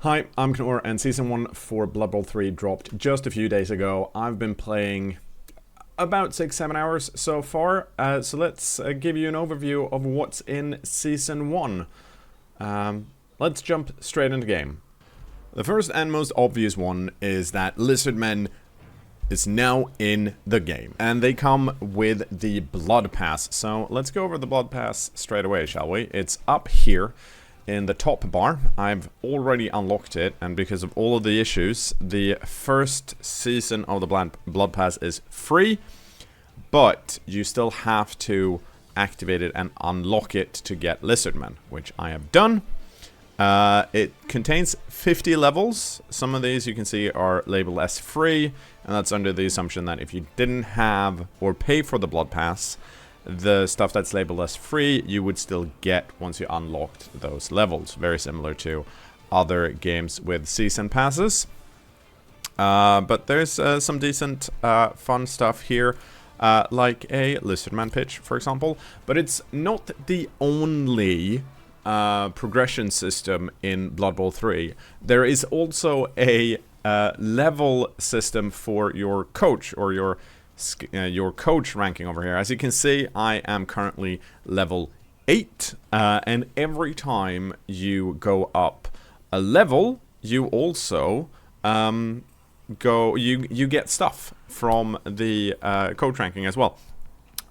Hi, I'm cKnoor, and Season 1 for Blood Bowl 3 dropped just a few days ago. I've been playing about 6-7 hours so far, so let's give you an overview of what's in Season 1. Let's jump straight into game. The first and most obvious one is that Lizardmen is now in the game, and they come with the Blood Pass. So let's go over the Blood Pass straight away, shall we? It's up here in the top bar. I've already unlocked it, and because of all of the issues, the first season of the Blood Pass is free, but you still have to activate it and unlock it to get Lizardmen, which I have done. It contains 50 levels. Some of these you can see are labeled as free, and that's under the assumption that if you didn't have or pay for the Blood Pass, the stuff that's labeled as free you would still get once you unlocked those levels. Very similar to other games with season passes. But there's some decent fun stuff here, like a Lizardman pitch, for example. But it's not the only progression system in Blood Bowl 3. There is also a level system for your coach, or your coach ranking over here. As you can see, I am currently level 8, and every time you go up a level, you also you get stuff from the coach ranking as well.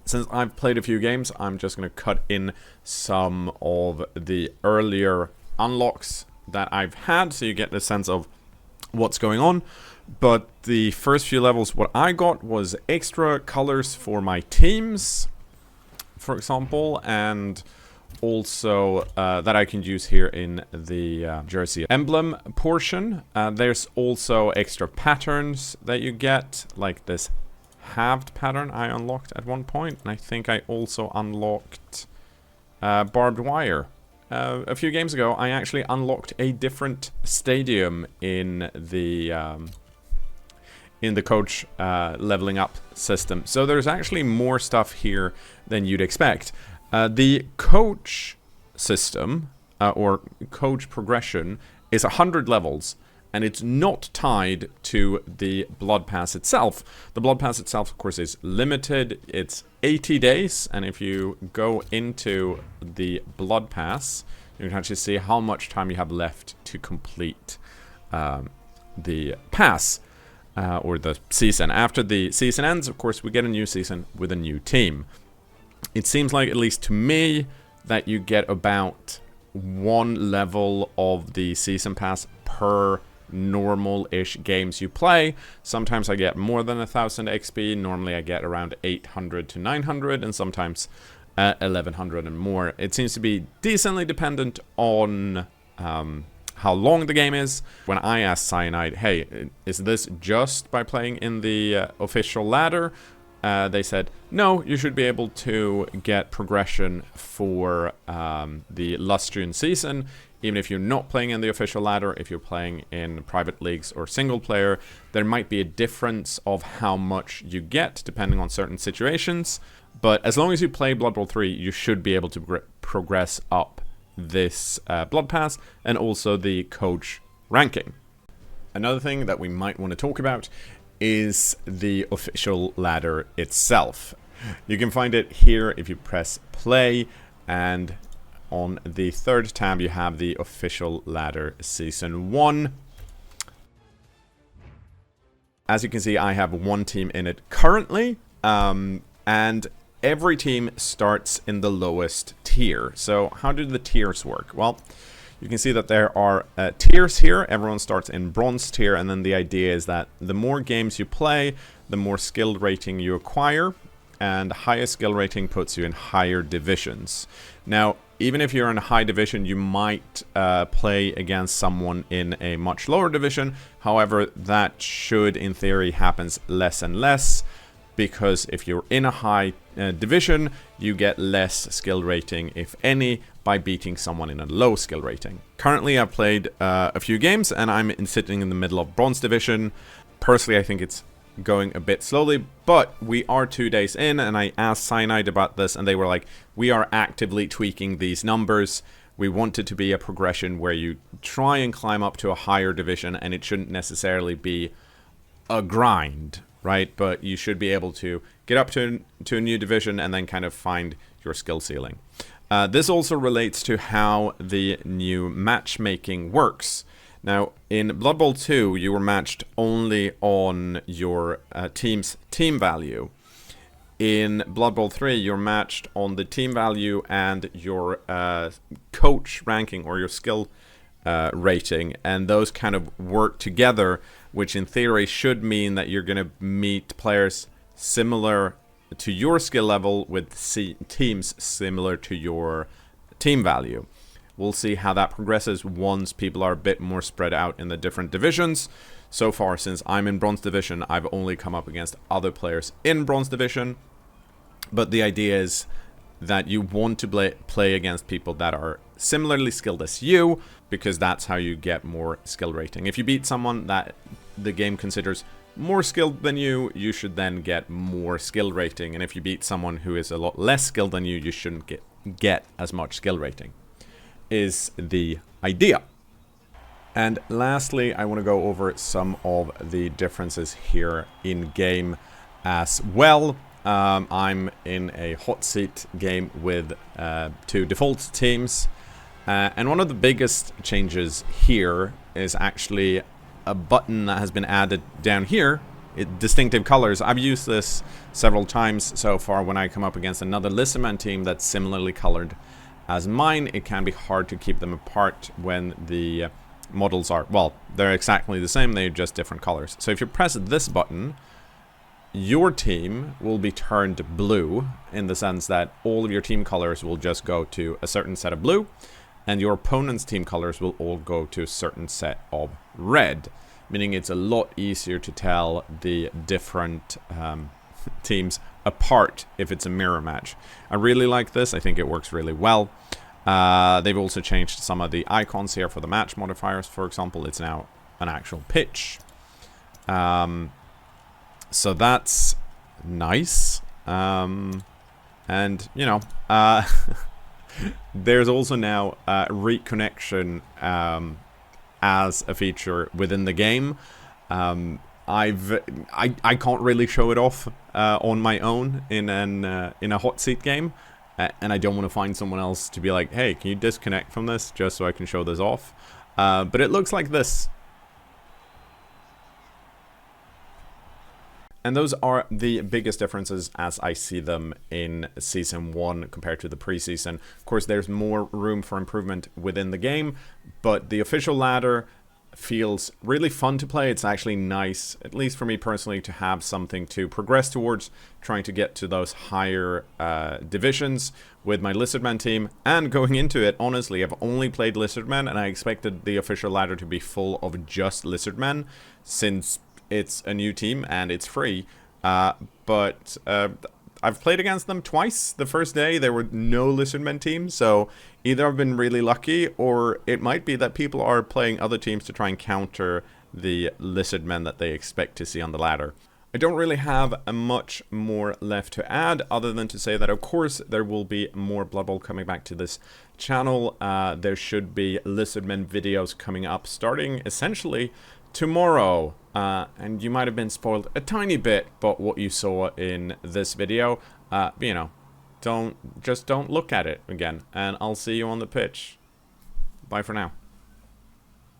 Since I've played a few games, I'm just going to cut in some of the earlier unlocks that I've had, so you get the sense of what's going on. But the first few levels, what I got was extra colors for my teams, for example, and also that I can use here in the jersey emblem portion. There's also extra patterns that you get, like this halved pattern I unlocked at one point, and I think I also unlocked barbed wire. A few games ago, I actually unlocked a different stadium in the coach leveling up system. So there's actually more stuff here than you'd expect. The coach system, or coach progression, is 100 levels, and it's not tied to the Blood Pass itself. The Blood Pass itself, of course, is limited. It's 80 days, and if you go into the Blood Pass, you can actually see how much time you have left to complete the pass. Or the season. After the season ends, of course, we get a new season with a new team. It seems like, at least to me, that you get about 1 level of the season pass per normal-ish games you play. Sometimes I get more than 1,000 XP. Normally I get around 800 to 900, and sometimes 1,100 and more. It seems to be decently dependent on how long the game is. When I asked Cyanide, hey, is this just by playing in the official ladder? They said, no, you should be able to get progression for the Lustrian season, even if you're not playing in the official ladder. If you're playing in private leagues or single player, there might be a difference of how much you get depending on certain situations. But as long as you play Blood Bowl 3, you should be able to progress up this Blood Pass, and also the coach ranking. Another thing that we might want to talk about is the official ladder itself. You can find it here if you press play, and on the third tab you have the official ladder season 1. As you can see, I have 1 team in it currently, and every team starts in the lowest tier. So how do the tiers work? Well, you can see that there are tiers here. Everyone starts in bronze tier, and then the idea is that the more games you play, the more skill rating you acquire, and higher skill rating puts you in higher divisions. Now, even if you're in a high division, you might play against someone in a much lower division. However, that should, in theory, happen less and less, because if you're in a high division, you get less skill rating, if any, by beating someone in a low skill rating. Currently, I've played a few games, and I'm sitting in the middle of bronze division. Personally, I think it's going a bit slowly, but we are 2 days in, and I asked Cyanide about this, and they were like, we are actively tweaking these numbers. We want it to be a progression where you try and climb up to a higher division, and it shouldn't necessarily be a grind, right? But you should be able to get up to a new division and then kind of find your skill ceiling. This also relates to how the new matchmaking works. Now, in Blood Bowl 2, you were matched only on your team's team value. In Blood Bowl 3, you're matched on the team value and your coach ranking or your skill rating, and those kind of work together, which in theory should mean that you're going to meet players similar to your skill level with teams similar to your team value. We'll see how that progresses once people are a bit more spread out in the different divisions. So far, since I'm in Bronze Division, I've only come up against other players in Bronze Division. But the idea is that you want to play against people that are similarly skilled as you, because that's how you get more skill rating. If you beat someone that the game considers more skilled than you, you should then get more skill rating. And if you beat someone who is a lot less skilled than you, you shouldn't get as much skill rating, is the idea. And lastly, I want to go over some of the differences here in game as well. I'm in a hot seat game with 2 default teams. And one of the biggest changes here is actually a button that has been added down here, distinctive colors. I've used this several times so far when I come up against another Lizardman team that's similarly colored as mine. It can be hard to keep them apart when the models are, well, they're exactly the same, they're just different colors. So if you press this button, your team will be turned blue, in the sense that all of your team colors will just go to a certain set of blue, and your opponent's team colors will all go to a certain set of red, meaning it's a lot easier to tell the different teams apart if it's a mirror match. I really like this. I think it works really well. They've also changed some of the icons here for the match modifiers. For example, it's now an actual pitch. So that's nice. And, you know, there's also now reconnection as a feature within the game. I can't really show it off on my own in a hot seat game, and I don't want to find someone else to be like, hey, can you disconnect from this just so I can show this off? But it looks like this. And those are the biggest differences as I see them in Season 1 compared to the preseason. Of course, there's more room for improvement within the game, but the official ladder feels really fun to play. It's actually nice, at least for me personally, to have something to progress towards, trying to get to those higher divisions with my Lizardman team. And going into it, honestly, I've only played Lizardmen, and I expected the official ladder to be full of just Lizardmen, since it's a new team and it's free. But I've played against them twice. The first day there were no Lizardmen teams, so either I've been really lucky, or it might be that people are playing other teams to try and counter the Lizardmen that they expect to see on the ladder. I don't really have much more left to add, other than to say that, of course, there will be more Blood Bowl coming back to this channel. There should be Lizardmen videos coming up starting essentially tomorrow. And you might have been spoiled a tiny bit but what you saw in this video. You know, don't look at it again, and I'll see you on the pitch. Bye for now.